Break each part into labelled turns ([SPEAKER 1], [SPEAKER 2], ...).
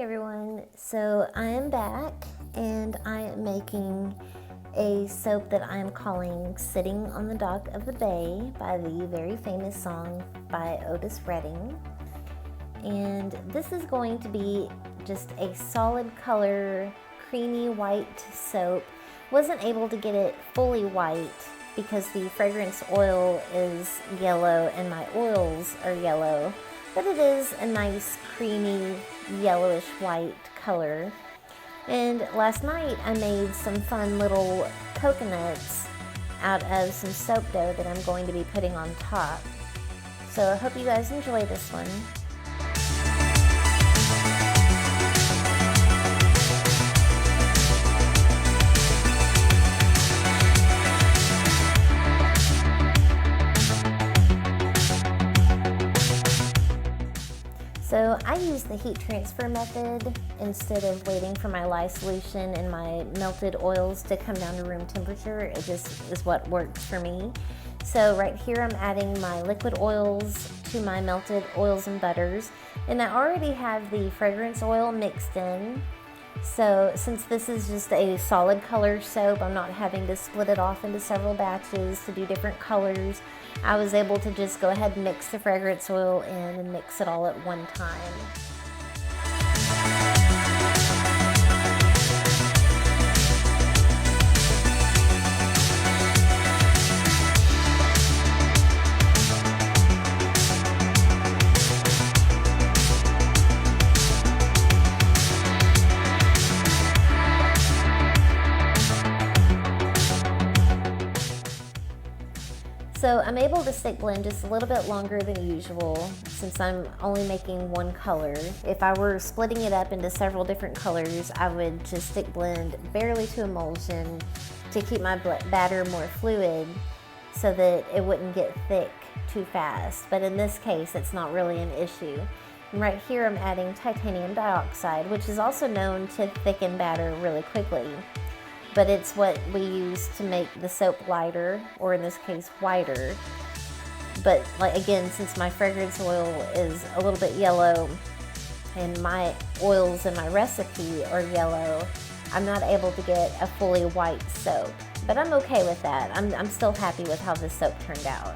[SPEAKER 1] everyone, so I am back and I am making a soap that I am calling Sitting on the Dock of the Bay by the very famous song by Otis Redding. And this is going to be just a solid color, creamy white soap. Wasn't able to get it fully white because the fragrance oil is yellow and my oils are yellow, but it is a nice creamy yellowish white color. And last night I made some fun little coconuts out of some soap dough that I'm going to be putting on top. So I hope you guys enjoy this one. So I use the heat transfer method instead of waiting for my lye solution and my melted oils to come down to room temperature. It just is what works for me. So right here I'm adding my liquid oils to my melted oils and butters, and I already have the fragrance oil mixed in. So since this is just a solid color soap, I'm not having to split it off into several batches to do different colors. I was able to just go ahead and mix the fragrance oil in and mix it all at one time. So I'm able to stick blend just a little bit longer than usual since I'm only making one color. If I were splitting it up into several different colors, I would just stick blend barely to emulsion to keep my batter more fluid so that it wouldn't get thick too fast. But in this case, it's not really an issue. And right here I'm adding titanium dioxide, which is also known to thicken batter really quickly. But it's what we use to make the soap lighter, or in this case, whiter. But like again, since my fragrance oil is a little bit yellow and my oils in my recipe are yellow, I'm not able to get a fully white soap. But I'm okay with that. I'm still happy with how this soap turned out.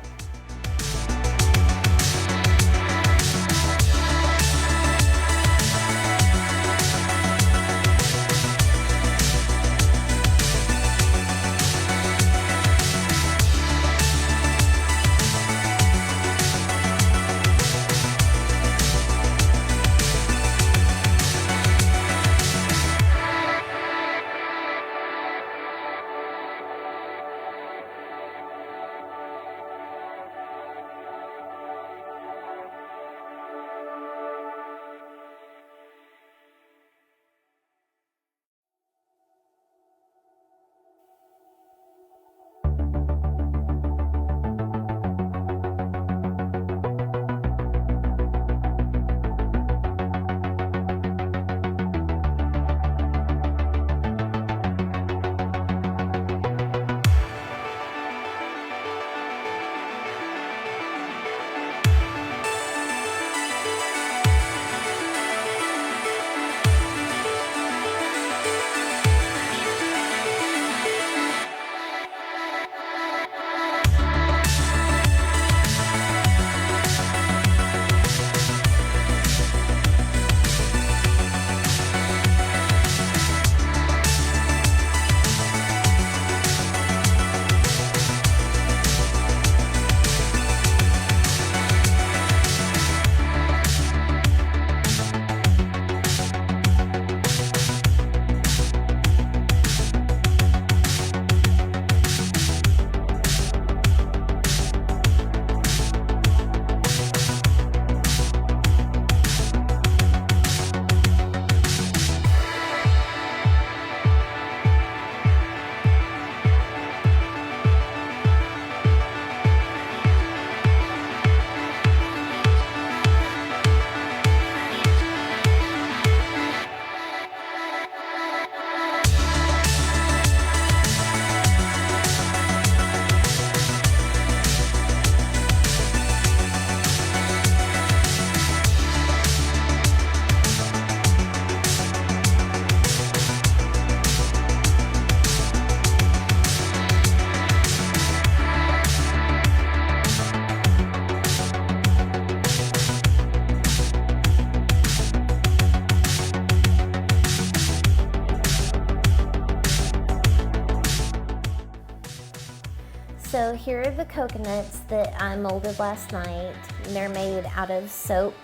[SPEAKER 1] here are the coconuts that I molded last night. They're made out of soap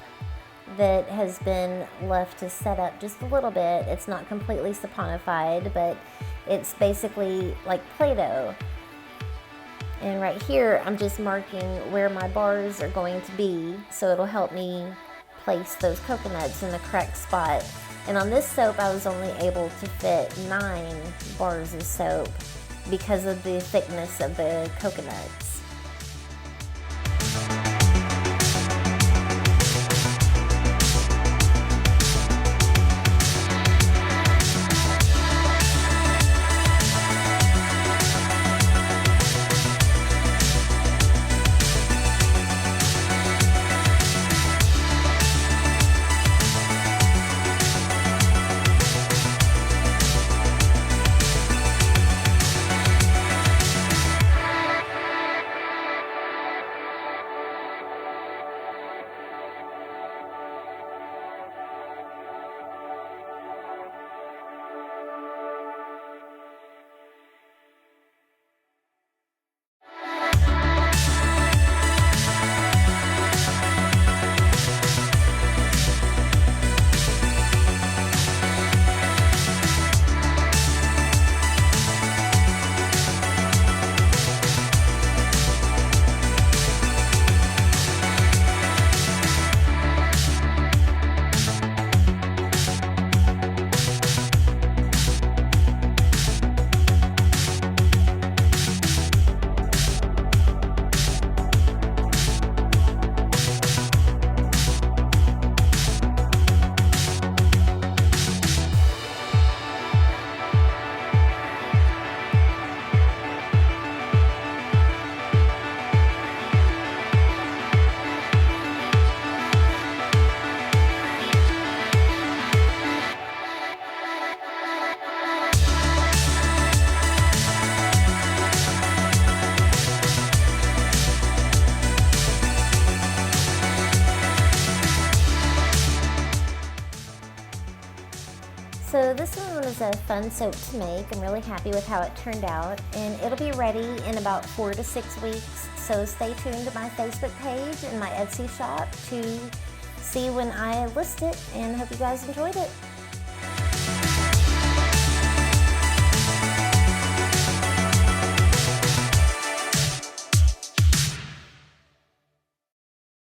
[SPEAKER 1] that has been left to set up just a little bit. It's not completely saponified, but it's basically like Play-Doh. And right here, I'm just marking where my bars are going to be, so it'll help me place those coconuts in the correct spot. And on this soap, I was only able to fit 9 bars of soap because of the thickness of the coconuts. So this one was a fun soap to make. I'm really happy with how it turned out, and it'll be ready in about 4 to 6 weeks. So stay tuned to my Facebook page and my Etsy shop to see when I list it, and hope you guys enjoyed it.